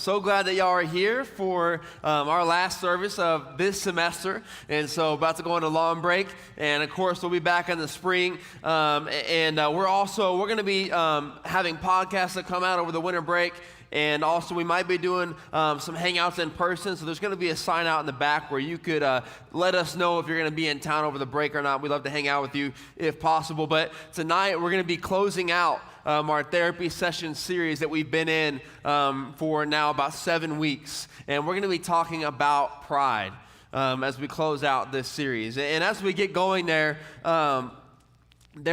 So glad that y'all are here for our last service of this semester. And so about to go on a long break. And of course, we'll be back in the spring. We're going to be having podcasts that come out over the winter break. And also, we might be doing some hangouts in person. So there's going to be a sign out in the back where you could let us know if you're going to be in town over the break or not. We'd love to hang out with you if possible. But tonight, we're going to be closing out our therapy session series that we've been in for now about 7 weeks. And we're going to be talking about pride as we close out this series. And as we get going there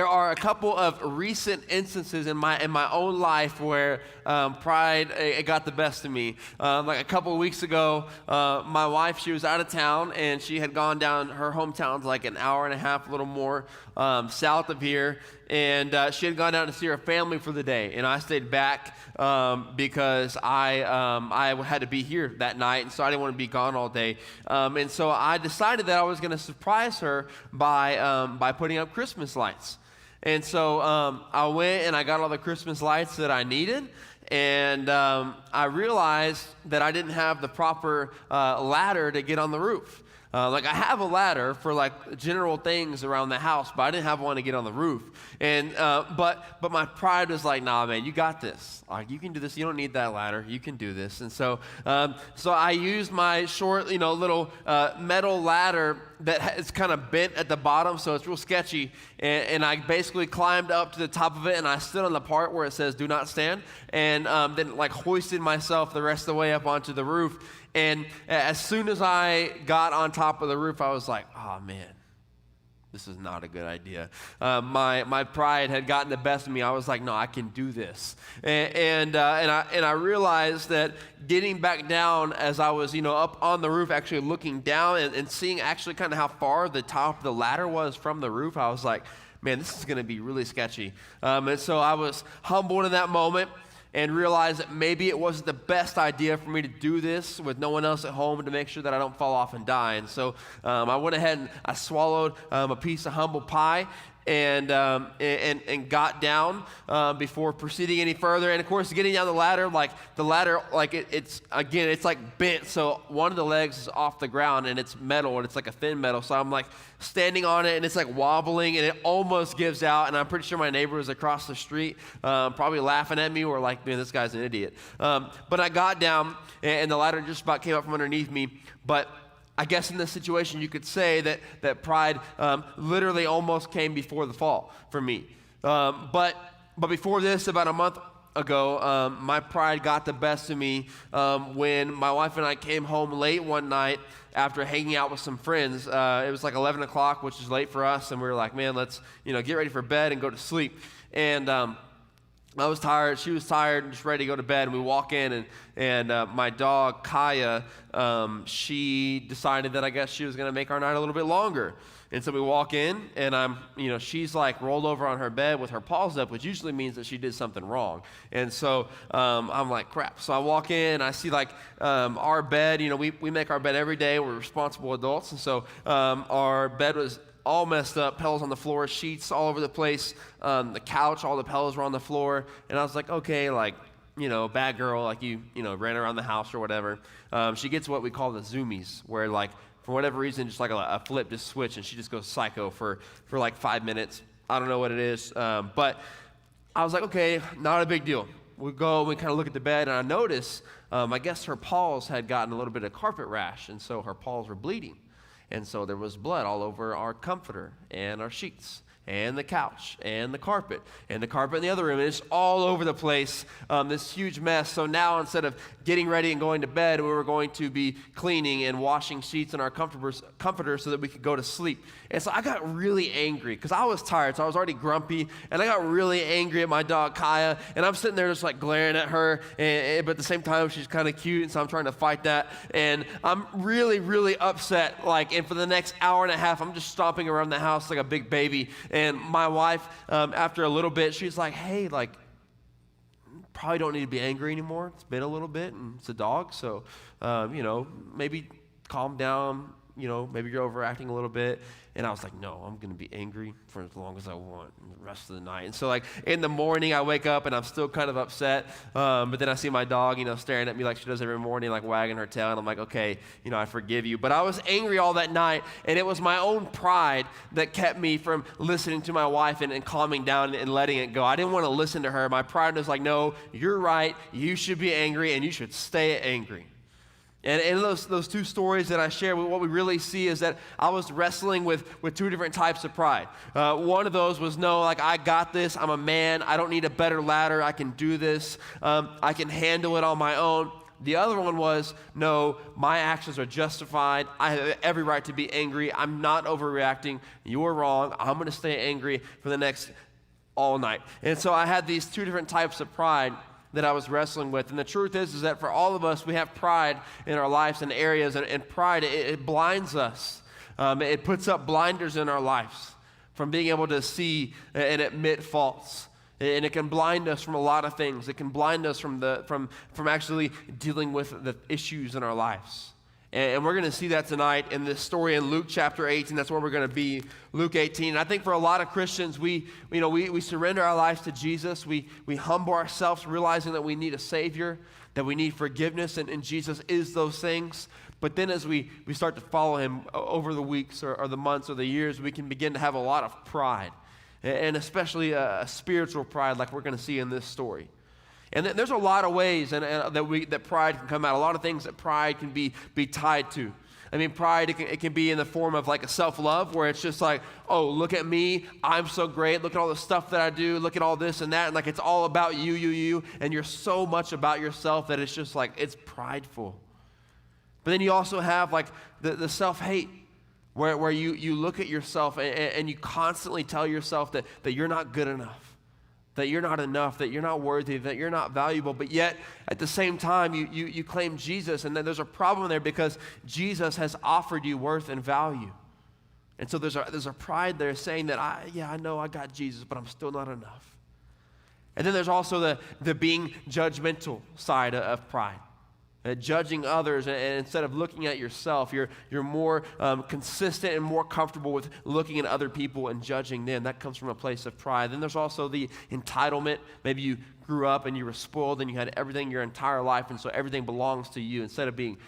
are a couple of recent instances in my own life where pride it got the best of me. Like a couple of weeks ago, my wife, she was out of town, and she had gone down, her hometown's like an hour and a half, a little more, south of here, and she had gone down to see her family for the day, and I stayed back because I had to be here that night, and so I didn't want to be gone all day. And so I decided that I was going to surprise her by putting up Christmas lights. And so I went and I got all the Christmas lights that I needed, and I realized that I didn't have the proper ladder to get on the roof. I have a ladder for like general things around the house, but I didn't have one to get on the roof. And but my pride was like, nah, man, you got this. Like, you can do this. You don't need that ladder. You can do this. And so I used my short, little metal ladder that is kind of bent at the bottom, so it's real sketchy. And I basically climbed up to the top of it, and I stood on the part where it says "Do not stand," and then like hoisted myself the rest of the way up onto the roof. And as soon as I got on top of the roof, I was like, oh, man, this is not a good idea. My pride had gotten the best of me. I was like, no, I can do this. And I realized that getting back down as I was, up on the roof, actually looking down and seeing actually kind of how far the top of the ladder was from the roof, I was like, man, this is going to be really sketchy. And so I was humbled in that moment, and realized that maybe it wasn't the best idea for me to do this with no one else at home to make sure that I don't fall off and die. And so I went ahead and I swallowed a piece of humble pie and got down before proceeding any further. And of course, getting down the ladder, it's like bent. So one of the legs is off the ground, and it's metal, and it's like a thin metal. So I'm like standing on it, and it's like wobbling, and it almost gives out. And I'm pretty sure my neighbor was across the street, probably laughing at me or like, man, this guy's an idiot. But I got down, and the ladder just about came up from underneath me. But I guess in this situation, you could say that pride literally almost came before the fall for me. But before this, about a month ago, my pride got the best of me when my wife and I came home late one night after hanging out with some friends. It was like 11 o'clock, which is late for us, and we were like, man, let's get ready for bed and go to sleep. And I was tired, she was tired, and just ready to go to bed, and we walk in, and my dog, Kaya, she decided that I guess she was going to make our night a little bit longer. And so we walk in, and she's like rolled over on her bed with her paws up, which usually means that she did something wrong. And so I'm like, crap. So I walk in, I see like our bed, we make our bed every day, we're responsible adults, and so our bed was all messed up, pillows on the floor, sheets all over the place, the couch, all the pillows were on the floor, and I was like, okay, bad girl, like you ran around the house or whatever. She gets what we call the zoomies, where like, for whatever reason, just like a flip, just switch, and she just goes psycho for like 5 minutes. I don't know what it is, but I was like, okay, not a big deal. We go, we kind of look at the bed, and I notice, I guess her paws had gotten a little bit of carpet rash, and so her paws were bleeding. And so there was blood all over our comforter and our sheets and the couch and the carpet in the other room. And it's all over the place, this huge mess. So now instead of getting ready and going to bed, we were going to be cleaning and washing sheets in our comforters so that we could go to sleep. And so I got really angry because I was tired, so I was already grumpy, and I got really angry at my dog, Kaya, and I'm sitting there just like glaring at her, but at the same time, she's kind of cute, and so I'm trying to fight that, and I'm really, really upset, and for the next hour and a half, I'm just stomping around the house like a big baby. And my wife, after a little bit, she's like, hey, probably don't need to be angry anymore. It's been a little bit, and it's a dog, so, maybe calm down, maybe you're overacting a little bit. And I was like, no, I'm going to be angry for as long as I want the rest of the night. And so like in the morning I wake up and I'm still kind of upset. But then I see my dog, staring at me like she does every morning, like wagging her tail. And I'm like, okay, I forgive you. But I was angry all that night. And it was my own pride that kept me from listening to my wife and calming down and letting it go. I didn't want to listen to her. My pride was like, no, you're right. You should be angry and you should stay angry. And in those two stories that I share, what we really see is that I was wrestling with two different types of pride. One of those was, no, like, I got this. I'm a man. I don't need a better ladder. I can do this. I can handle it on my own. The other one was, no, my actions are justified. I have every right to be angry. I'm not overreacting. You're wrong. I'm going to stay angry for the next all night. And so I had these two different types of pride that I was wrestling with. And the truth is that for all of us, we have pride in our lives and areas, and pride, it blinds us. It puts up blinders in our lives from being able to see and admit faults. And it can blind us from a lot of things. It can blind us from actually dealing with the issues in our lives. And we're going to see that tonight in this story in Luke chapter 18. That's where we're going to be, Luke 18. And I think for a lot of Christians, we surrender our lives to Jesus. We humble ourselves, realizing that we need a Savior, that we need forgiveness, and Jesus is those things. But then as we start to follow Him over the weeks or the months or the years, we can begin to have a lot of pride, and especially a spiritual pride like we're going to see in this story. And there's a lot of ways that pride can come out. A lot of things that pride can be tied to. I mean, pride, it can be in the form of like a self-love where it's just like, oh, look at me. I'm so great. Look at all the stuff that I do. Look at all this and that. And like it's all about you. And you're so much about yourself that it's just like, it's prideful. But then you also have like the self-hate where you look at yourself and you constantly tell yourself that you're not good enough, that you're not enough, that you're not worthy, that you're not valuable, but yet at the same time you claim Jesus, and then there's a problem there because Jesus has offered you worth and value. And so there's a pride there saying that I know I got Jesus, but I'm still not enough. And then there's also the being judgmental side of pride. Judging others, and instead of looking at yourself, you're more consistent and more comfortable with looking at other people and judging them. That comes from a place of pride. Then there's also the entitlement. Maybe you grew up and you were spoiled and you had everything your entire life, and so everything belongs to you. Instead of being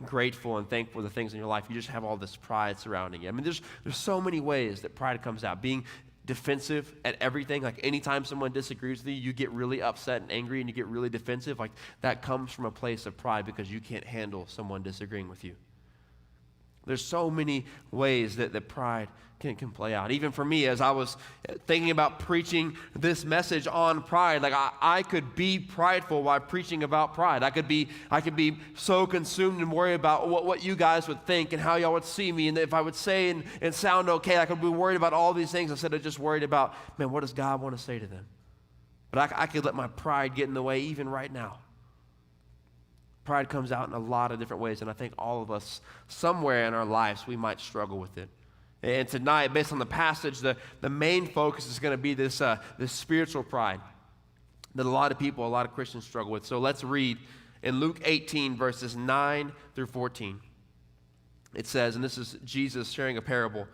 grateful and thankful for the things in your life, you just have all this pride surrounding you. I mean, there's so many ways that pride comes out. Being defensive at everything, like anytime someone disagrees with you, you get really upset and angry and you get really defensive. Like that comes from a place of pride because you can't handle someone disagreeing with you. There's so many ways that pride can play out. Even for me, as I was thinking about preaching this message on pride, like I could be prideful while preaching about pride. I could be so consumed and worried about what you guys would think and how y'all would see me, and if I would say and sound okay. I could be worried about all these things instead of just worried about, man, what does God want to say to them? But I could let my pride get in the way even right now. Pride comes out in a lot of different ways, and I think all of us, somewhere in our lives, we might struggle with it. And tonight, based on the passage, the main focus is going to be this spiritual pride that a lot of Christians struggle with. So let's read in Luke 18, verses 9 through 14. It says, and this is Jesus sharing a parable,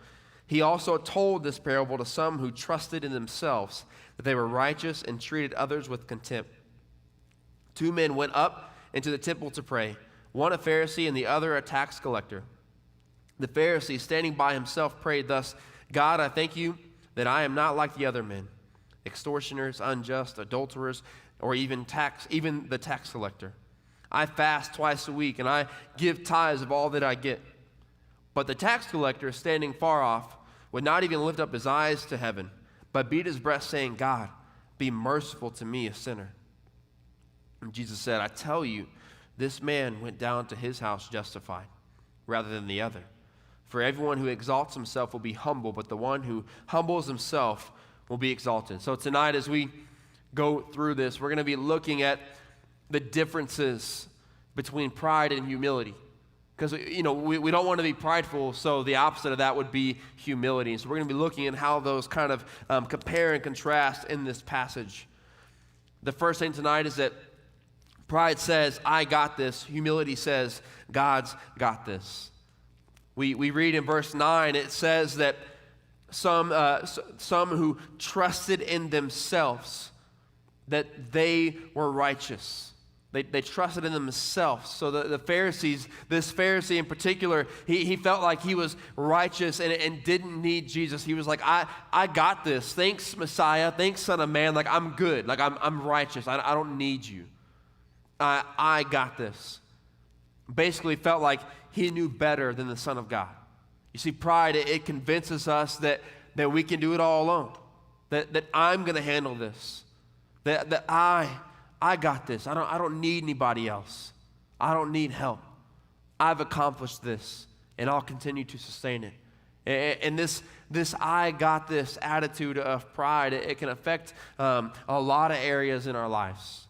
he also told this parable to some who trusted in themselves that they were righteous and treated others with contempt. 2 men went up into the temple to pray, one a Pharisee and the other a tax collector. The Pharisee, standing by himself, prayed thus, God, I thank you that I am not like the other men, extortioners, unjust, adulterers, or even the tax collector. I fast twice a week, and I give tithes of all that I get. But the tax collector, standing far off, would not even lift up his eyes to heaven, but beat his breast, saying, God, be merciful to me, a sinner. And Jesus said, I tell you, this man went down to his house justified, rather than the other. For everyone who exalts himself will be humble, but the one who humbles himself will be exalted. So tonight, as we go through this, we're going to be looking at the differences between pride and humility. Because, we don't want to be prideful, so the opposite of that would be humility. So we're going to be looking at how those kind of compare and contrast in this passage. The first thing tonight is that pride says, I got this. Humility says, God's got this. We read in verse 9, it says that some who trusted in themselves, that they were righteous. They trusted in themselves. So the Pharisees, this Pharisee in particular, he felt like he was righteous and didn't need Jesus. He was like, I got this. Thanks, Messiah. Thanks, Son of Man. Like, I'm good. Like, I'm righteous. I don't need you. I got this. Basically felt like he knew better than the Son of God. You see, pride, it convinces us that we can do it all alone. That I'm going to handle this. That I got this. I don't need anybody else. I don't need help. I've accomplished this, and I'll continue to sustain it. And this I got this attitude of pride, it can affect a lot of areas in our lives.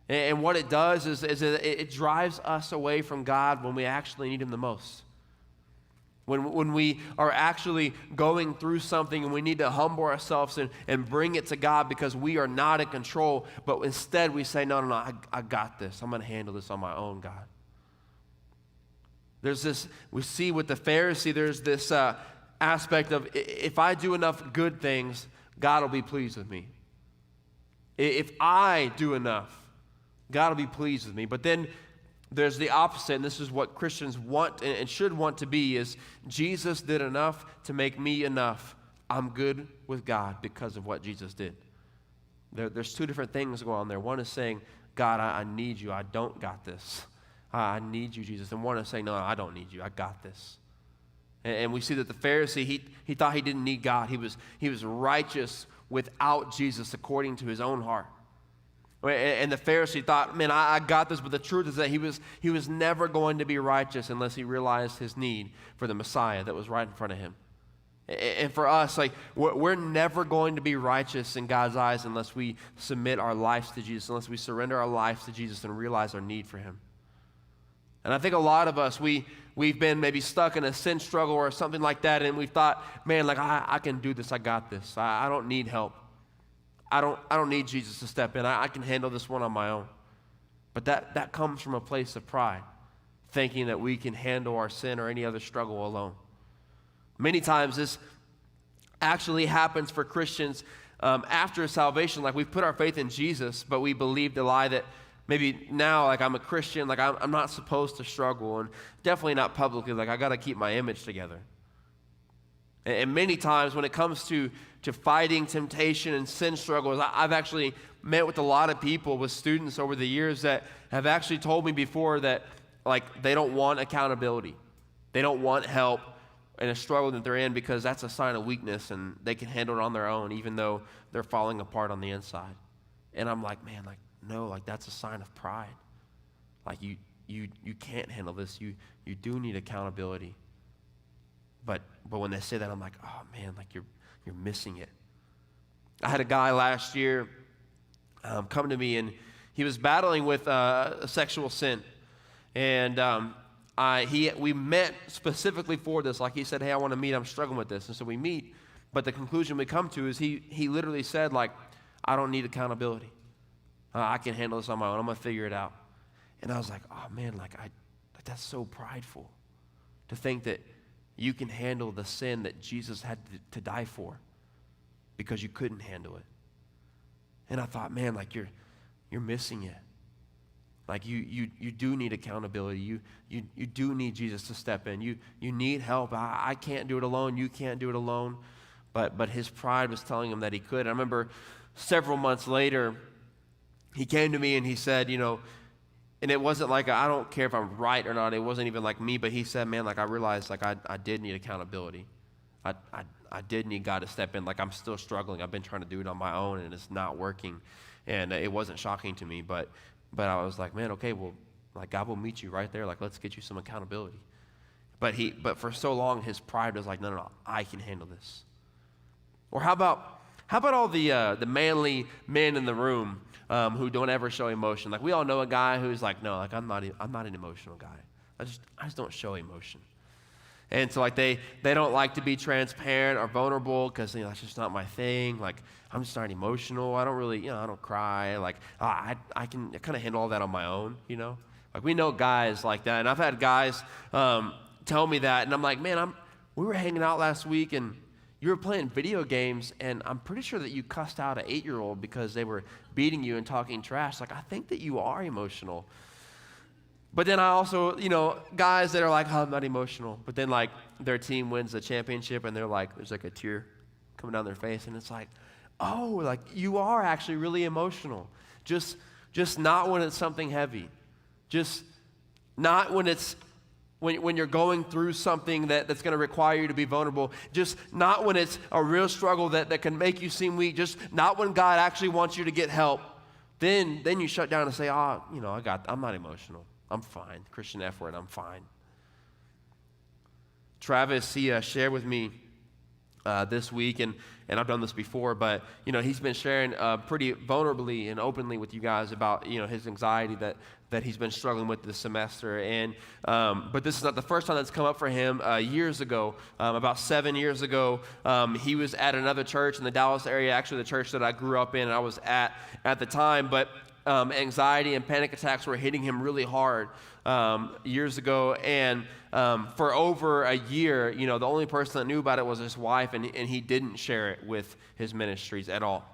And what it does is it drives us away from God when we actually need Him the most. When we are actually going through something and we need to humble ourselves and bring it to God because we are not in control, but instead we say, no, I got this. I'm going to handle this on my own, God. There's this, we see with the Pharisee, there's this aspect of if I do enough good things, God will be pleased with me. If I do enough, God will be pleased with me. But then there's the opposite, and this is what Christians want and should want to be, is Jesus did enough to make me enough. I'm good with God because of what Jesus did. There's two different things going on there. One is saying, God, I need you. I don't got this. I need you, Jesus. And one is saying, no, I don't need you. I got this. And we see that the Pharisee, he thought he didn't need God. He was righteous without Jesus according to his own heart. And the Pharisee thought, man, I got this, but the truth is that he was never going to be righteous unless he realized his need for the Messiah that was right in front of him. And for us, like, we're never going to be righteous in God's eyes unless we submit our lives to Jesus, unless we surrender our lives to Jesus and realize our need for Him. And I think a lot of us, we've been maybe stuck in a sin struggle or something like that, and we thought, man, like, I can do this, I got this, I don't need help. I don't need Jesus to step in. I can handle this one on my own. But that comes from a place of pride, thinking that we can handle our sin or any other struggle alone. Many times this actually happens for Christians after salvation. Like, we've put our faith in Jesus, but we believe the lie that maybe now, like, I'm a Christian, like, I'm not supposed to struggle, and definitely not publicly, like, I got to keep my image together. And many times when it comes to fighting temptation and sin struggles, I've actually met with a lot of people, with students over the years, that have actually told me before that, like, they don't want accountability. They don't want help in a struggle that they're in because that's a sign of weakness and they can handle it on their own even though they're falling apart on the inside. And I'm like, man, like, no, like, that's a sign of pride. Like, you can't handle this. You do need accountability. But when they say that, I'm like, oh man, like, you're missing it. I had a guy last year come to me, and he was battling with a sexual sin, and we met specifically for this. Like, he said, hey, I want to meet. I'm struggling with this, and so we meet. But the conclusion we come to is he literally said, like, I don't need accountability. I can handle this on my own. I'm gonna figure it out. And I was like, oh man, like that's so prideful to think that you can handle the sin that Jesus had to die for because you couldn't handle it. And I thought, man, like, you're missing it. Like, you do need accountability. You do need Jesus to step in. You need help. I can't do it alone. You can't do it alone. But his pride was telling him that he could. I remember several months later, he came to me and he said, and it wasn't like, I don't care if I'm right or not. It wasn't even like me, but he said, man, like, I realized, like, I did need accountability. I did need God to step in. Like, I'm still struggling. I've been trying to do it on my own, and it's not working. And it wasn't shocking to me, but I was like, man, okay, well, like, God will meet you right there. Like, let's get you some accountability. But for so long, his pride was like, no, I can handle this. Or how about all the manly men in the room who don't ever show emotion? Like, we all know a guy who's like, no, like, I'm not an emotional guy. I just don't show emotion. And so, like, they don't like to be transparent or vulnerable because, that's just not my thing. Like, I'm just not emotional. I don't really, I don't cry. Like, I kind of handle all that on my own, Like, we know guys like that. And I've had guys tell me that, and I'm like, man, we were hanging out last week, and you were playing video games, and I'm pretty sure that you cussed out an 8-year-old because they were beating you and talking trash. Like, I think that you are emotional. But then I also, guys that are like, oh, I'm not emotional. But then, like, their team wins the championship, and they're like, there's like a tear coming down their face, and it's like, oh, like, you are actually really emotional. Just not when it's something heavy. Just not when it's when you're going through something that's going to require you to be vulnerable. Just not when it's a real struggle that can make you seem weak. Just not when God actually wants you to get help. Then you shut down and say, I'm not emotional. I'm fine. Christian F word, I'm fine. Travis, he shared with me this week, and I've done this before, but he's been sharing pretty vulnerably and openly with you guys about his anxiety that he's been struggling with this semester. And but this is not the first time that's come up for him. Years ago, about 7 years ago, he was at another church in the Dallas area, actually the church that I grew up in and I was at the time. But anxiety and panic attacks were hitting him really hard years ago, and for over a year, the only person that knew about it was his wife, and he didn't share it with his ministries at all.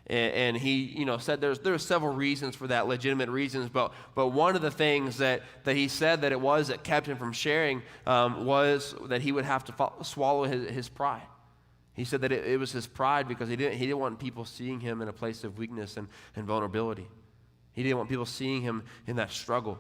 And he, said there's several reasons for that, legitimate reasons, but one of the things that he said that it was that kept him from sharing was that he would have to swallow his pride. He said that it was his pride because he didn't want people seeing him in a place of weakness and vulnerability. He didn't want people seeing him in that struggle.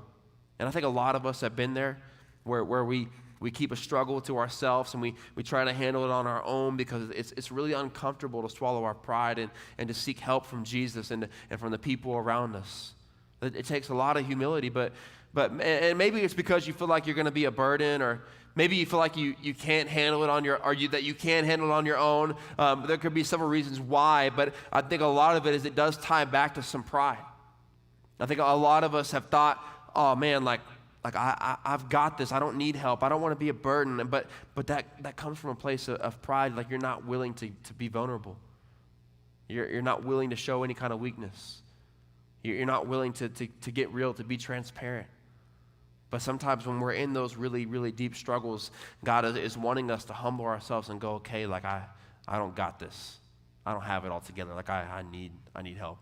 And I think a lot of us have been there where we keep a struggle to ourselves and we try to handle it on our own because it's really uncomfortable to swallow our pride and to seek help from Jesus and from the people around us. It takes a lot of humility, but maybe it's because you feel like you're going to be a burden, or maybe you feel like you can't handle it on your, that you can't handle it on your own. There could be several reasons why, but I think a lot of it does tie back to some pride. I think a lot of us have thought, oh man, like I've got this. I don't need help. I don't want to be a burden. But that comes from a place of pride. Like you're not willing to be vulnerable. You're not willing to show any kind of weakness. You're not willing to get real, to be transparent. But sometimes when we're in those really, really deep struggles, God is wanting us to humble ourselves and go, okay, like I don't got this. I don't have it all together. Like I need help.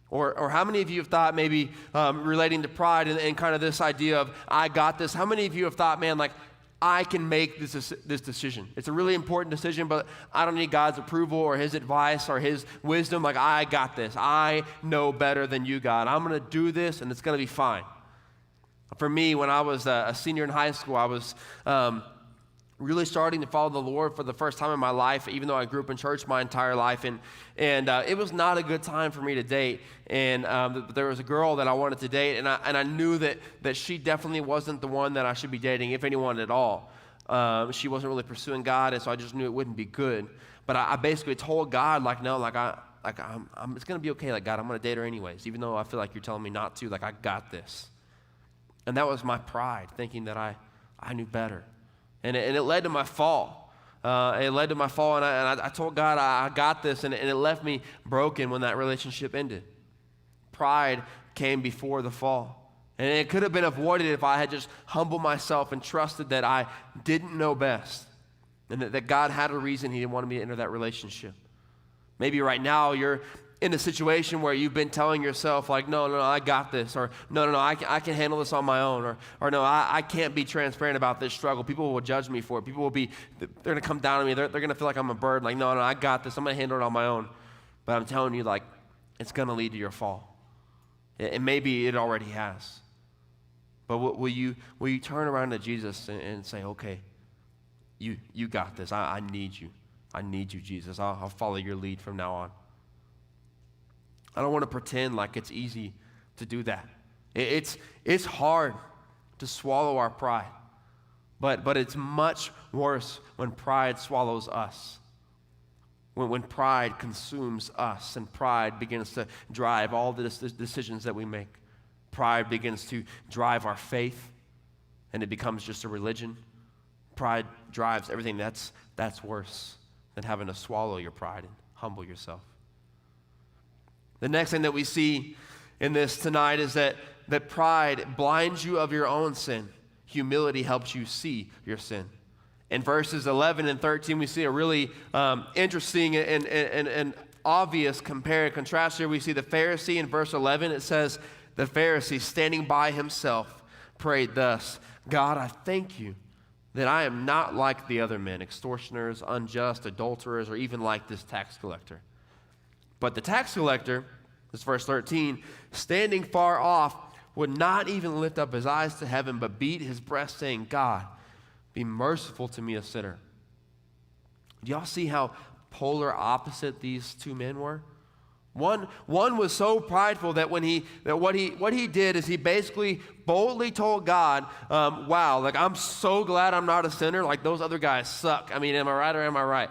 Or how many of you have thought maybe relating to pride and kind of this idea of I got this, how many of you have thought, man, like I can make this decision. It's a really important decision, but I don't need God's approval or his advice or his wisdom. Like I got this. I know better than you, God. I'm going to do this and it's going to be fine. For me, when I was a senior in high school, I was really starting to follow the Lord for the first time in my life, even though I grew up in church my entire life. And it was not a good time for me to date. And there was a girl that I wanted to date, and I knew that she definitely wasn't the one that I should be dating, if anyone at all. She wasn't really pursuing God, and so I just knew it wouldn't be good. But I basically told God, like, no, like it's going to be okay. Like, God, I'm going to date her anyways, even though I feel like you're telling me not to. Like, I got this. And that was my pride, thinking that I knew better. And it led to my fall. It led to my fall, and I told God I got this, and it left me broken when that relationship ended. Pride came before the fall. And it could have been avoided if I had just humbled myself and trusted that I didn't know best, and that God had a reason he didn't want me to enter that relationship. Maybe right now you're in a situation where you've been telling yourself, like, no, I got this, or no, I can handle this on my own, or no, I can't be transparent about this struggle. People will judge me for it. People they're going to come down on me. They're going to feel like I'm a burden. Like, no, I got this. I'm going to handle it on my own. But I'm telling you, like, it's going to lead to your fall. And maybe it already has. But will you turn around to Jesus and say, okay, you got this. I need you. I need you, Jesus. I'll follow your lead from now on. I don't want to pretend like it's easy to do that. It's hard to swallow our pride, but it's much worse when pride swallows us. When pride consumes us and pride begins to drive all the decisions that we make. Pride begins to drive our faith, and it becomes just a religion. Pride drives everything. That's worse than having to swallow your pride and humble yourself. The next thing that we see in this tonight is that pride blinds you of your own sin. humility helps you see your sin. In verses 11 and 13, we see a really interesting and obvious compare and contrast here. We see the Pharisee in verse 11. It says, the Pharisee standing by himself prayed thus, God, I thank you that I am not like the other men, extortioners, unjust, adulterers, or even like this tax collector. But the tax collector, this is verse 13, standing far off, would not even lift up his eyes to heaven, but beat his breast, saying, God, be merciful to me, a sinner. Do y'all see how polar opposite these two men were? One was so prideful that what he did is he basically boldly told God, wow, like I'm so glad I'm not a sinner, like those other guys suck. I mean, am I right or am I right?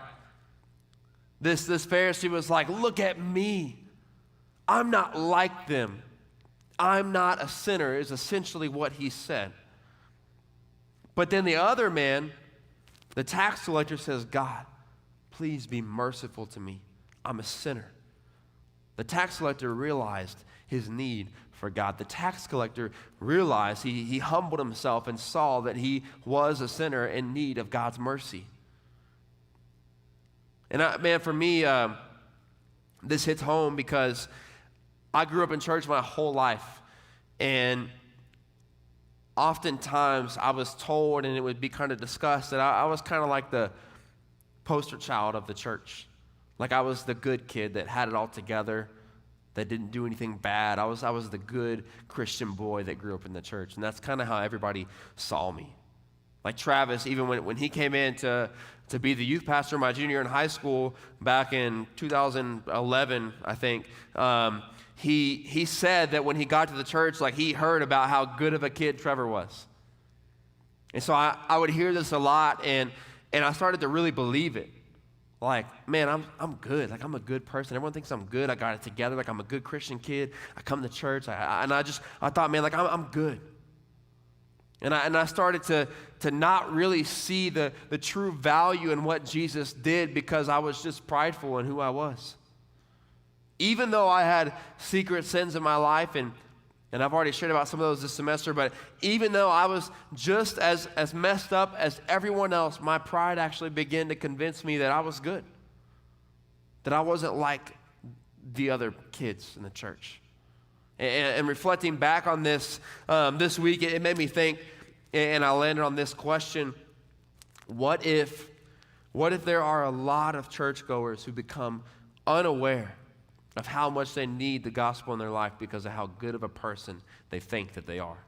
This Pharisee was like, look at me. I'm not like them. I'm not a sinner is essentially what he said. But then the other man, the tax collector, says, God, please be merciful to me. I'm a sinner. The tax collector realized his need for God. The tax collector realized he humbled himself and saw that he was a sinner in need of God's mercy. And man, for me, this hits home because I grew up in church my whole life. And oftentimes I was told, and it would be kind of discussed, that I was kind of like the poster child of the church. Like I was the good kid that had it all together, that didn't do anything bad. I was the good Christian boy that grew up in the church. And that's kind of how everybody saw me. Like Travis, even when he came in to be the youth pastor my junior year in high school back in 2011, I think, he said that when he got to the church, like he heard about how good of a kid Trevor was. And so I would hear this a lot, and I started to really believe it. Like, man, I'm good. Like, I'm a good person. Everyone thinks I'm good. I got it together. Like, I'm a good Christian kid. I come to church. I thought, man, like, I'm good. And I started to not really see the true value in what Jesus did because I was just prideful in who I was. Even though I had secret sins in my life, and I've already shared about some of those this semester, but even though I was just as messed up as everyone else, my pride actually began to convince me that I was good, that I wasn't like the other kids in the church. And reflecting back on this this week, it made me think, and I landed on this question: what if there are a lot of churchgoers who become unaware of how much they need the gospel in their life because of how good of a person they think that they are?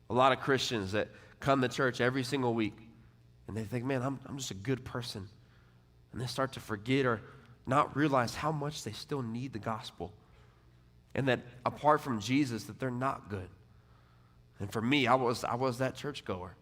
A lot of Christians that come to church every single week and they think, man, I'm just a good person. And they start to forget or not realize how much they still need the gospel. And that apart from Jesus, that they're not good. And for me, I was that churchgoer.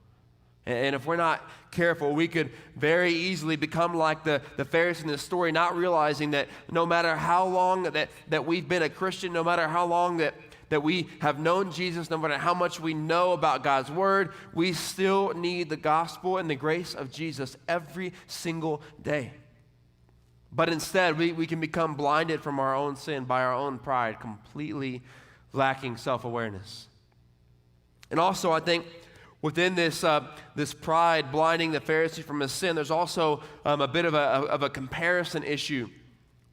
And if we're not careful, we could very easily become like the Pharisee in this story, not realizing that no matter how long that we've been a Christian, no matter how long that we have known Jesus, no matter how much we know about God's word, we still need the gospel and the grace of Jesus every single day. But instead, we can become blinded from our own sin by our own pride, completely lacking self-awareness. And also, I think, within this pride blinding the Pharisee from his sin, there's also a bit of a comparison issue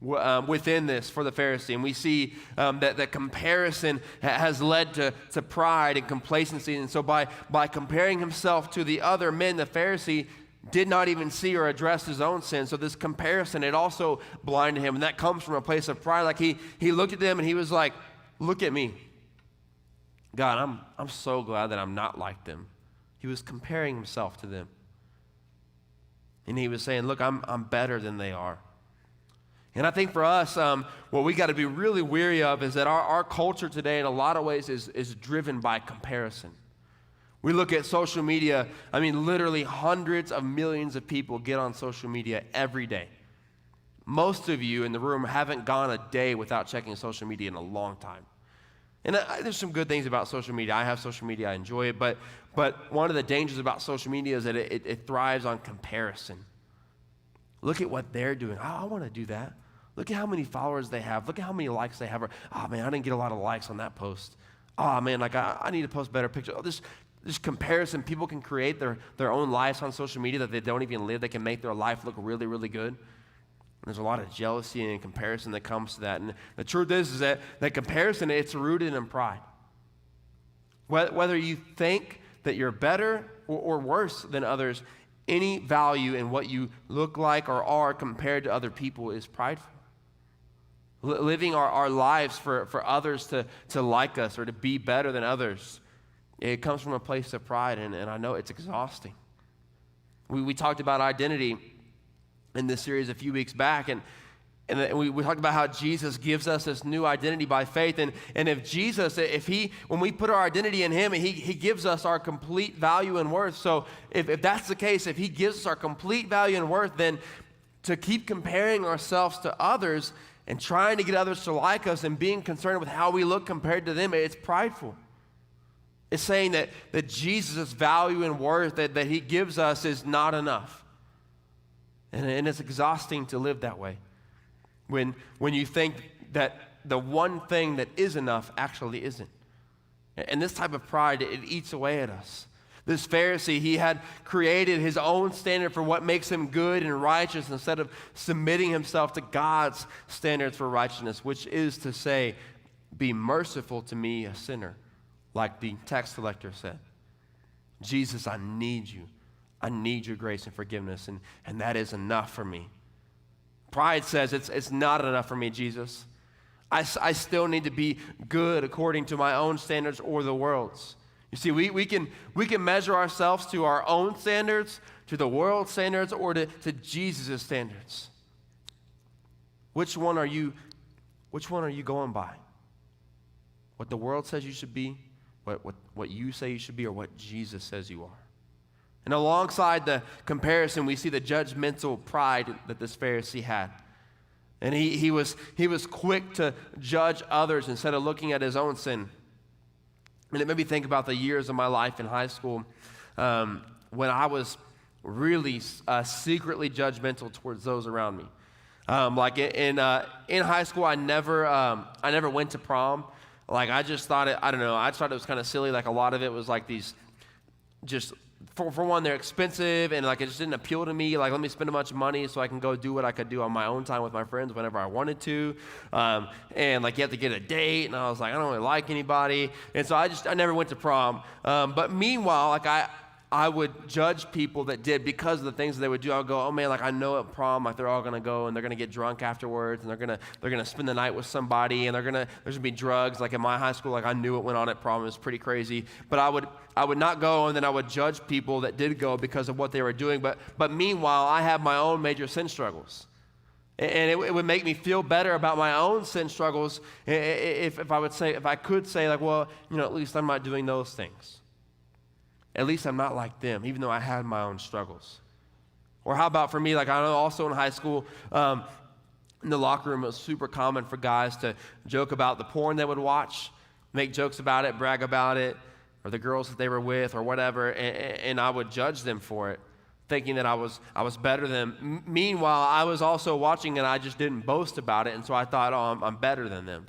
within this for the Pharisee. And we see that comparison has led to pride and complacency. And so by comparing himself to the other men, the Pharisee did not even see or address his own sin. So this comparison, it also blinded him. And that comes from a place of pride. Like he looked at them and he was like, look at me. God, I'm so glad that I'm not like them. He was comparing himself to them. And he was saying, look, I'm better than they are. And I think for us, what we got to be really weary of is that our culture today in a lot of ways is driven by comparison. We look at social media. I mean, literally hundreds of millions of people get on social media every day. Most of you in the room haven't gone a day without checking social media in a long time. And there's some good things about social media. I have social media. I enjoy it. But one of the dangers about social media is that it thrives on comparison. Look at what they're doing. I want to do that. Look at how many followers they have. Look at how many likes they have. Oh, man, I didn't get a lot of likes on that post. Oh man, like I need to post better pictures. Oh, this comparison, people can create their own lives on social media that they don't even live. They can make their life look really, really good. And there's a lot of jealousy and comparison that comes to that. And the truth is that comparison, it's rooted in pride. Whether you think that you're better or worse than others, any value in what you look like or are compared to other people is prideful. Living our lives for others to like us or to be better than others, it comes from a place of pride, and I know it's exhausting. We talked about identity in this series a few weeks back, and we talked about how Jesus gives us this new identity by faith, and if Jesus, when we put our identity in him, he gives us our complete value and worth. So if that's the case, if he gives us our complete value and worth, then to keep comparing ourselves to others and trying to get others to like us and being concerned with how we look compared to them, it's prideful. It's saying that Jesus' value and worth that he gives us is not enough. And it's exhausting to live that way. When you think that the one thing that is enough actually isn't. And this type of pride, it eats away at us. This Pharisee, he had created his own standard for what makes him good and righteous instead of submitting himself to God's standards for righteousness, which is to say, be merciful to me, a sinner, like the tax collector said. Jesus, I need you. I need your grace and forgiveness, and that is enough for me. Pride says it's not enough for me, Jesus. I still need to be good according to my own standards or the world's. You see, we can measure ourselves to our own standards, to the world's standards, or to Jesus' standards. Which one are you going by? What the world says you should be, what you say you should be, or what Jesus says you are? And alongside the comparison, we see the judgmental pride that this Pharisee had. And he was quick to judge others instead of looking at his own sin. And it made me think about the years of my life in high school when I was really secretly judgmental towards those around me. Like in high school, I never went to prom. Like I just thought I just thought it was kind of silly. Like a lot of it was like these just. For one, they're expensive, and like it just didn't appeal to me. Like, let me spend a bunch of money so I can go do what I could do on my own time with my friends whenever I wanted to. And like you have to get a date, and I was like, I don't really like anybody, and so I never went to prom. But meanwhile, like I would judge people that did because of the things that they would do. I would go, oh man, like I know at prom, like they're all gonna go and they're gonna get drunk afterwards, and they're gonna spend the night with somebody, and there's gonna be drugs. Like in my high school, like I knew what went on at prom. It was pretty crazy. But I would not go, and then I would judge people that did go because of what they were doing. But meanwhile, I have my own major sin struggles. And it would make me feel better about my own sin struggles if I could say like, well, at least I'm not doing those things. At least I'm not like them, even though I had my own struggles. Or how about for me, like I know also in high school, in the locker room, it was super common for guys to joke about the porn they would watch, make jokes about it, brag about it, or the girls that they were with or whatever, and I would judge them for it, thinking that I was better than them. Meanwhile, I was also watching and I just didn't boast about it, and so I thought, oh, I'm better than them.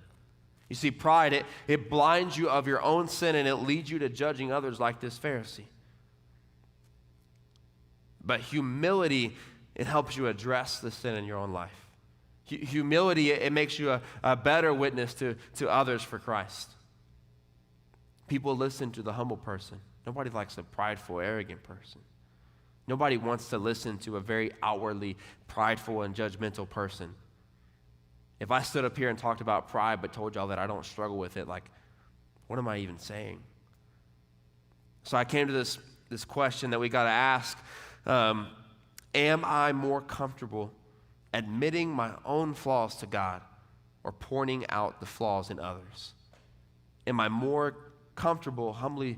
You see, pride, it blinds you of your own sin, and it leads you to judging others like this Pharisee. But humility, it helps you address the sin in your own life. Humility, it makes you a better witness to others for Christ. People listen to the humble person. Nobody likes a prideful, arrogant person. Nobody wants to listen to a very outwardly prideful and judgmental person. If I stood up here and talked about pride but told y'all that I don't struggle with it, like, what am I even saying? So I came to this question that we got to ask. Am I more comfortable admitting my own flaws to God or pointing out the flaws in others? Am I more comfortable humbly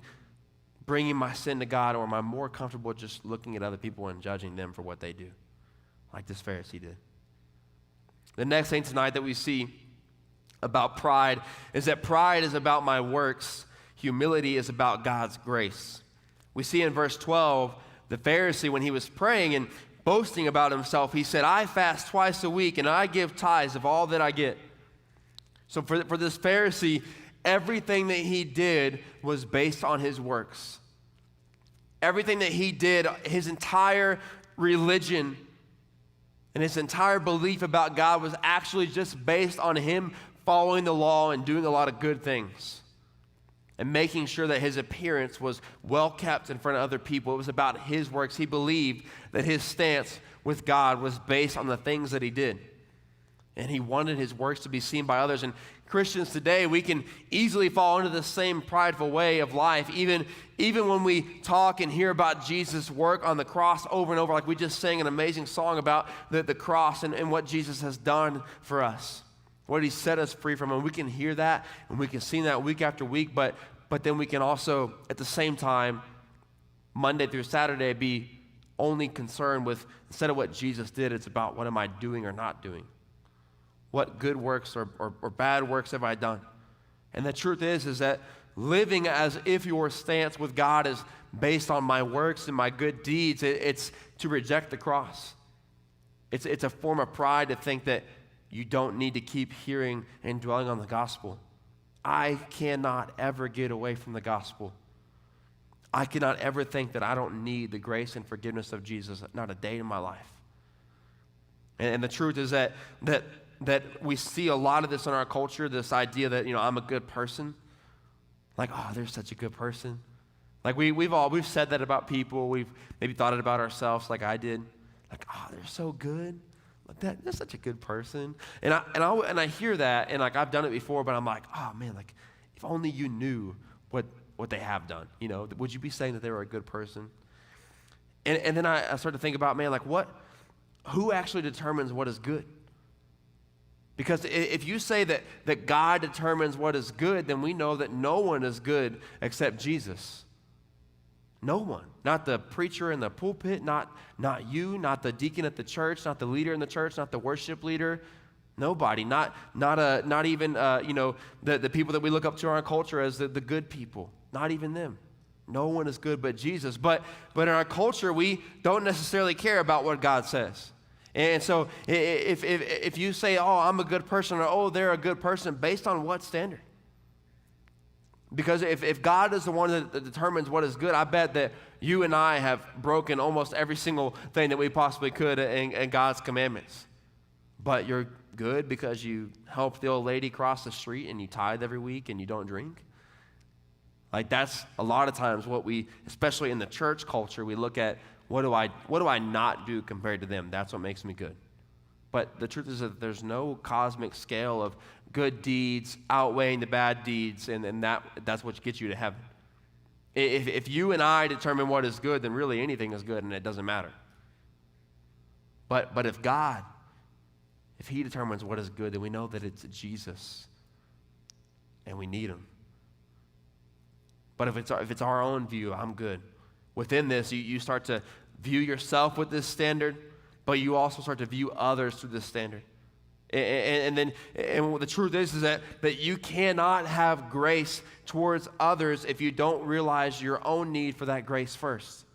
bringing my sin to God, or am I more comfortable just looking at other people and judging them for what they do, like this Pharisee did? The next thing tonight that we see about pride is that pride is about my works. Humility is about God's grace. We see in verse 12, the Pharisee, when he was praying and boasting about himself, he said, I fast twice a week and I give tithes of all that I get. So for this Pharisee, everything that he did was based on his works. Everything that he did, his entire religion and his entire belief about God was actually just based on him following the law and doing a lot of good things and making sure that his appearance was well kept in front of other people. It was about his works. He believed that his stance with God was based on the things that he did. And he wanted his works to be seen by others. And Christians today, we can easily fall into the same prideful way of life, even when we talk and hear about Jesus' work on the cross over and over, like we just sang an amazing song about the cross and what Jesus has done for us, what he set us free from. And we can hear that and we can sing that week after week, but then we can also, at the same time, Monday through Saturday, be only concerned with, instead of what Jesus did, it's about what am I doing or not doing. What good works or bad works have I done? And the truth is that living as if your stance with God is based on my works and my good deeds, it's to reject the cross. It's a form of pride to think that you don't need to keep hearing and dwelling on the gospel. I cannot ever get away from the gospel. I cannot ever think that I don't need the grace and forgiveness of Jesus, not a day in my life. And the truth is that we see a lot of this in our culture, this idea that, I'm a good person. Like, oh, they're such a good person. Like we've said that about people. We've maybe thought it about ourselves like I did. Like, oh, they're so good. Like they're such a good person. And I hear that, and like I've done it before, but I'm like, oh man, like if only you knew what they have done. Would you be saying that they were a good person? And then I start to think about, man, like who actually determines what is good? Because if you say that God determines what is good, then we know that no one is good except Jesus. No one. Not the preacher in the pulpit, not you, not the deacon at the church, not the leader in the church, not the worship leader. Nobody. Not even the people that we look up to in our culture as the good people. Not even them. No one is good but Jesus. But in our culture, we don't necessarily care about what God says. And so if you say, oh, I'm a good person, or oh, they're a good person, based on what standard? Because if God is the one that determines what is good, I bet that you and I have broken almost every single thing that we possibly could in God's commandments. But you're good because you help the old lady cross the street and you tithe every week and you don't drink? Like that's a lot of times what we, especially in the church culture, we look at, what do I not do compared to them? That's what makes me good. But the truth is that there's no cosmic scale of good deeds outweighing the bad deeds, and that's what gets you to heaven. If you and I determine what is good, then really anything is good and it doesn't matter. But if God, if he determines what is good, then we know that it's Jesus and we need him. But if it's our own view, I'm good. Within this, you start to view yourself with this standard, but you also start to view others through this standard. And the truth is that you cannot have grace towards others if you don't realize your own need for that grace first.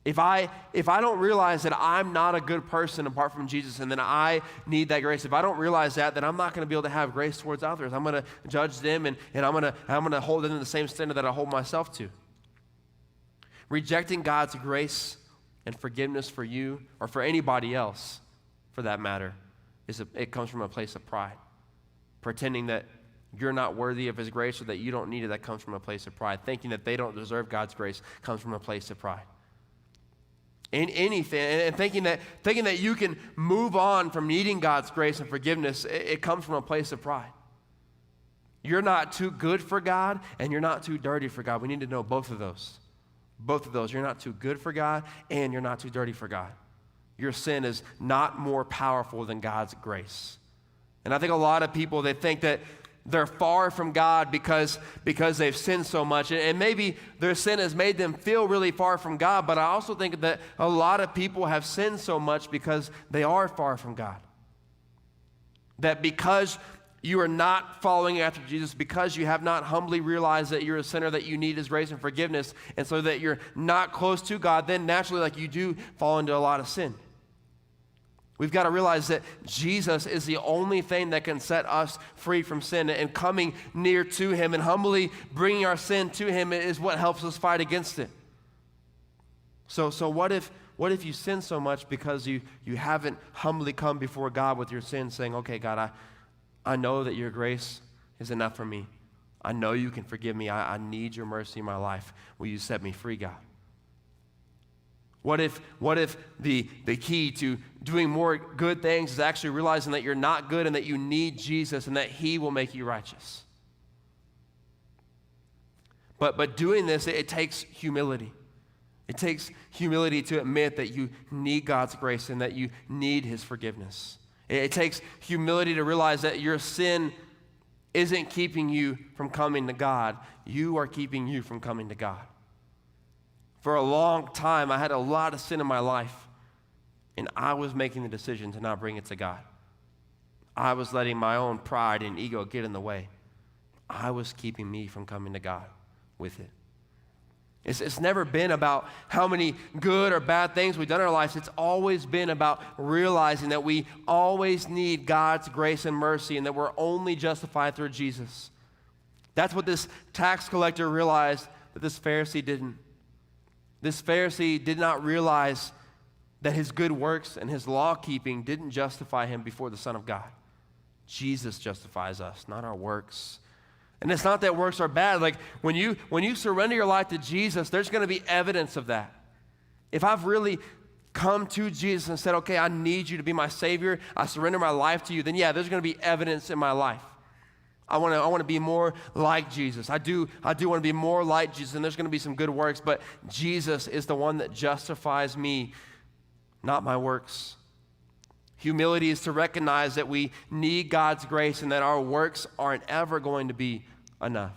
If I don't realize that I'm not a good person apart from Jesus and then I need that grace, if I don't realize that, then I'm not going to be able to have grace towards others. I'm going to judge them and I'm going to hold them in the same standard that I hold myself to. Rejecting God's grace and forgiveness for you or for anybody else, for that matter, it comes from a place of pride. Pretending that you're not worthy of his grace or that you don't need it, that comes from a place of pride. Thinking that they don't deserve God's grace comes from a place of pride. In anything, and thinking that you can move on from needing God's grace and forgiveness, it comes from a place of pride. You're not too good for God and you're not too dirty for God. We need to know both of those. Both of those. You're not too good for God and you're not too dirty for God. Your sin is not more powerful than God's grace. And I think a lot of people, they think that they're far from God because they've sinned so much. And maybe their sin has made them feel really far from God, but I also think that a lot of people have sinned so much because they are far from God. That because you are not following after Jesus, because you have not humbly realized that you're a sinner, that you need his grace and forgiveness, and so that you're not close to God, then naturally, like, you do fall into a lot of sin. We've got to realize that Jesus is the only thing that can set us free from sin, and coming near to him and humbly bringing our sin to him is what helps us fight against it. So what if you sin so much because you haven't humbly come before God with your sin, saying, okay, God, I know that your grace is enough for me. I know you can forgive me. I need your mercy in my life. Will you set me free, God? What if the key to doing more good things is actually realizing that you're not good and that you need Jesus and that he will make you righteous? But doing this, it takes humility. It takes humility to admit that you need God's grace and that you need his forgiveness. It takes humility to realize that your sin isn't keeping you from coming to God. You are keeping you from coming to God. For a long time, I had a lot of sin in my life, and I was making the decision to not bring it to God. I was letting my own pride and ego get in the way. I was keeping me from coming to God with it. It's never been about how many good or bad things we've done in our lives. It's always been about realizing that we always need God's grace and mercy and that we're only justified through Jesus. That's what this tax collector realized that this Pharisee didn't. This Pharisee did not realize that his good works and his law-keeping didn't justify him before the Son of God. Jesus justifies us, not our works. And it's not that works are bad. Like when you surrender your life to Jesus, there's going to be evidence of that. If I've really come to Jesus and said, okay, I need you to be my Savior, I surrender my life to you, then yeah, there's going to be evidence in my life. I want to be more like Jesus. I do want to be more like Jesus, and there's going to be some good works, but Jesus is the one that justifies me, not my works. Humility is to recognize that we need God's grace and that our works aren't ever going to be enough.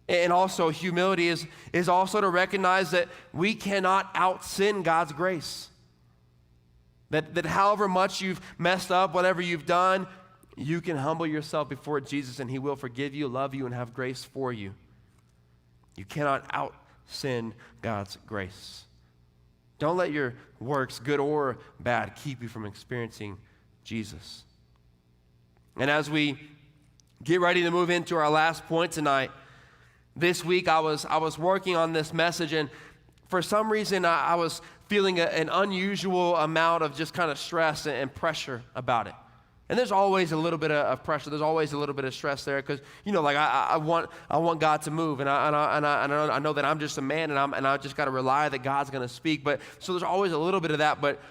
And also, humility is also to recognize that we cannot out-sin God's grace. That however much you've messed up, whatever you've done, you can humble yourself before Jesus and he will forgive you, love you, and have grace for you. You cannot out-sin God's grace. Don't let your works, good or bad, keep you from experiencing Jesus. And as we get ready to move into our last point tonight, this week I was working on this message, and for some reason I was feeling an unusual amount of just kind of stress and pressure about it. And there's always a little bit of pressure. There's always a little bit of stress there because, like I want God to move, and I know that I'm just a man, and I just got to rely that God's going to speak. But so there's always a little bit of that. But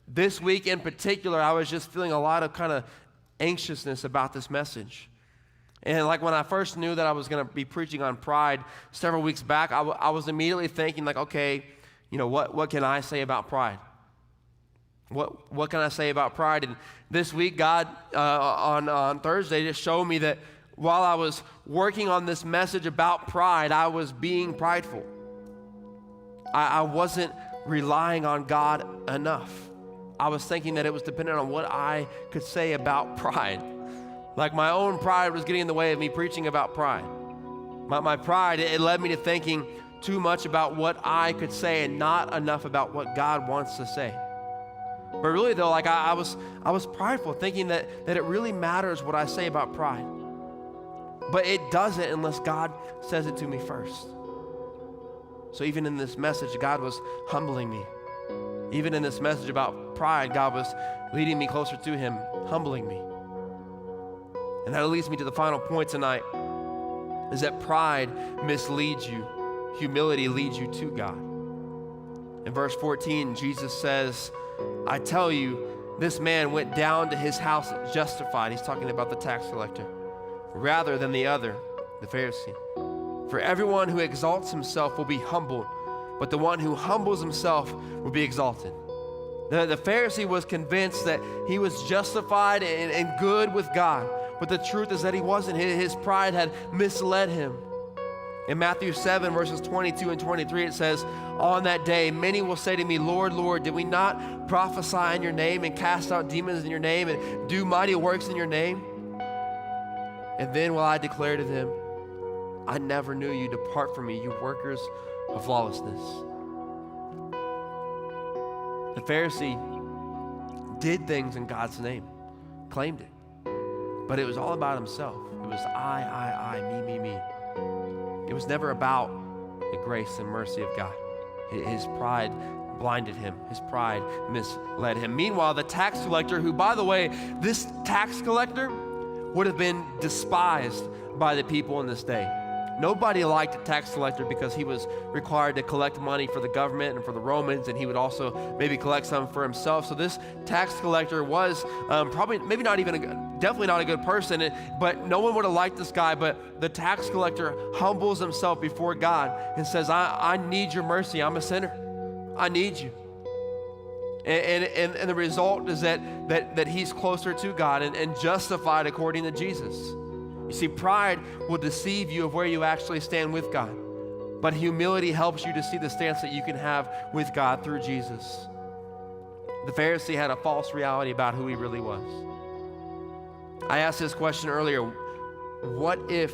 this week in particular, I was just feeling a lot of kind of anxiousness about this message. And like when I first knew that I was going to be preaching on pride several weeks back, I was immediately thinking like, okay, what can I say about pride? What can I say about pride? And this week, God, on Thursday, just showed me that while I was working on this message about pride, I was being prideful. I wasn't relying on God enough. I was thinking that it was dependent on what I could say about pride. Like my own pride was getting in the way of me preaching about pride. My pride, it led me to thinking too much about what I could say and not enough about what God wants to say. But really though, like I was prideful, thinking that it really matters what I say about pride. But it doesn't unless God says it to me first. So even in this message, God was humbling me. Even in this message about pride, God was leading me closer to him, humbling me. And that leads me to the final point tonight, is that pride misleads you. Humility leads you to God. In verse 14, Jesus says, I tell you, this man went down to his house justified. He's talking about the tax collector, rather than the other, the Pharisee. For everyone who exalts himself will be humbled, but the one who humbles himself will be exalted. The Pharisee was convinced that he was justified and good with God, but the truth is that he wasn't. His pride had misled him. In Matthew 7, verses 22 and 23, it says, on that day, many will say to me, Lord, Lord, did we not prophesy in your name and cast out demons in your name and do mighty works in your name? And then will I declare to them, I never knew you. Depart from me, you workers of lawlessness. The Pharisee did things in God's name, claimed it. But it was all about himself. It was I, me. It was never about the grace and mercy of God. His pride blinded him. His pride misled him. Meanwhile, the tax collector, who, by the way, this tax collector would have been despised by the people in this day. Nobody liked a tax collector because he was required to collect money for the government and for the Romans, and he would also maybe collect some for himself. So this tax collector was definitely not a good person, but no one would have liked this guy. But the tax collector humbles himself before God and says, I need your mercy. I'm a sinner. I need you. And the result is that he's closer to God and justified according to Jesus. You see, pride will deceive you of where you actually stand with God. But humility helps you to see the stance that you can have with God through Jesus. The Pharisee had a false reality about who he really was. I asked this question earlier. What if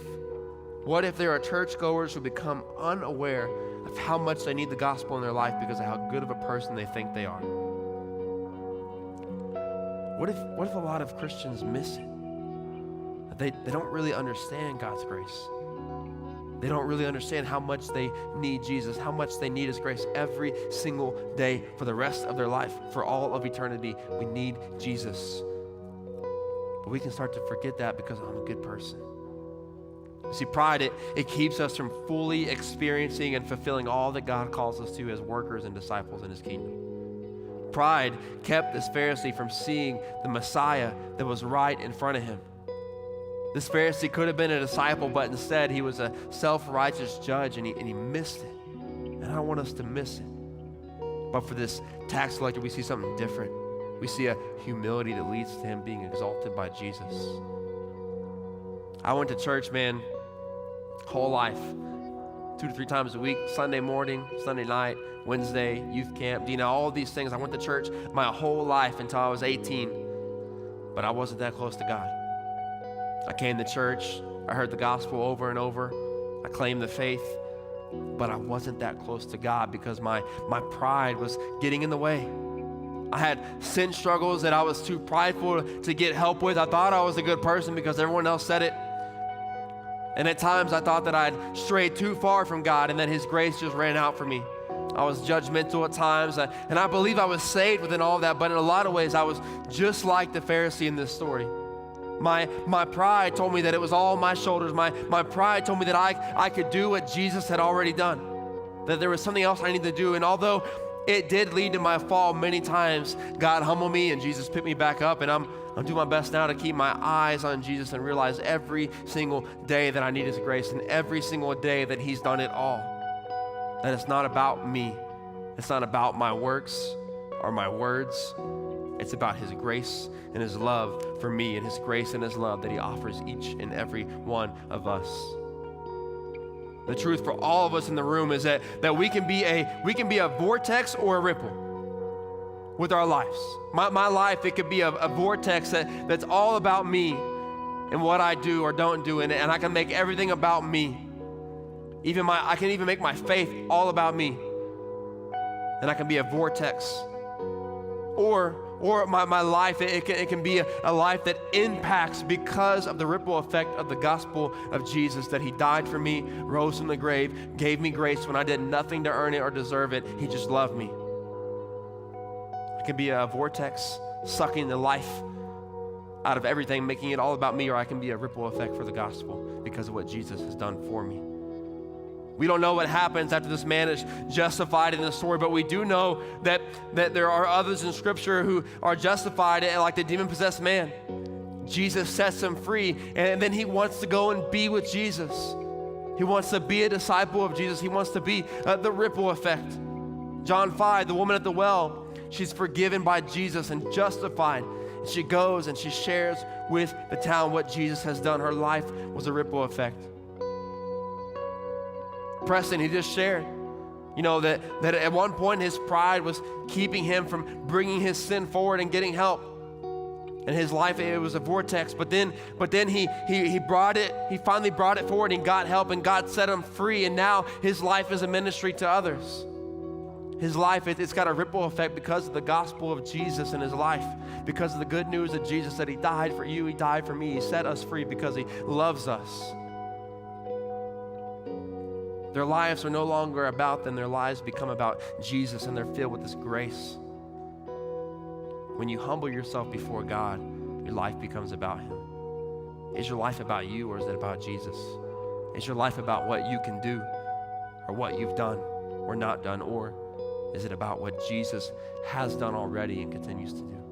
there are churchgoers who become unaware of how much they need the gospel in their life because of how good of a person they think they are? What if a lot of Christians miss it? They don't really understand God's grace. They don't really understand how much they need Jesus, how much they need his grace every single day for the rest of their life, for all of eternity. We need Jesus. But we can start to forget that because I'm a good person. You see, pride, it keeps us from fully experiencing and fulfilling all that God calls us to as workers and disciples in his kingdom. Pride kept this Pharisee from seeing the Messiah that was right in front of him. This Pharisee could have been a disciple, but instead he was a self-righteous judge, and he missed it. And I don't want us to miss it. But for this tax collector, we see something different. We see a humility that leads to him being exalted by Jesus. I went to church, man, whole life, 2 to 3 times a week, Sunday morning, Sunday night, Wednesday, youth camp, all of these things. I went to church my whole life until I was 18, but I wasn't that close to God. I came to church, I heard the gospel over and over, I claimed the faith, but I wasn't that close to God because my pride was getting in the way. I had sin struggles that I was too prideful to get help with. I thought I was a good person because everyone else said it. And at times I thought that I'd strayed too far from God and that his grace just ran out for me. I was judgmental at times, and I believe I was saved within all of that, but in a lot of ways I was just like the Pharisee in this story. My pride told me that it was all my shoulders. My pride told me that I could do what Jesus had already done, that there was something else I needed to do. And although it did lead to my fall many times, God humbled me and Jesus picked me back up, and I'm doing my best now to keep my eyes on Jesus and realize every single day that I need his grace, and every single day that he's done it all. That it's not about me. It's not about my works or my words. It's about his grace and his love for me, and his grace and his love that he offers each and every one of us. The truth for all of us in the room is that we can be a vortex or a ripple with our lives. My life, it could be a vortex that's all about me and what I do or don't do, and I can make everything about me. I can even make my faith all about me. And I can be a vortex. Or my life, it can be a life that impacts because of the ripple effect of the gospel of Jesus, that he died for me, rose from the grave, gave me grace when I did nothing to earn it or deserve it. He just loved me. It can be a vortex sucking the life out of everything, making it all about me, or I can be a ripple effect for the gospel because of what Jesus has done for me. We don't know what happens after this man is justified in the story, but we do know that there are others in Scripture who are justified, like the demon-possessed man. Jesus sets him free, and then he wants to go and be with Jesus. He wants to be a disciple of Jesus. He wants to be the ripple effect. John 5, the woman at the well, she's forgiven by Jesus and justified. And she goes and she shares with the town what Jesus has done. Her life was a ripple effect. Preston, he just shared, that at one point his pride was keeping him from bringing his sin forward and getting help. And his life, it was a vortex, but then he finally brought it forward and got help, and God set him free, and now his life is a ministry to others. His life, it's got a ripple effect because of the gospel of Jesus in his life, because of the good news of Jesus that he died for you, he died for me, he set us free because he loves us. Their lives are no longer about them. Their lives become about Jesus, and they're filled with this grace. When you humble yourself before God, your life becomes about him. Is your life about you, or is it about Jesus? Is your life about what you can do or what you've done or not done, or is it about what Jesus has done already and continues to do?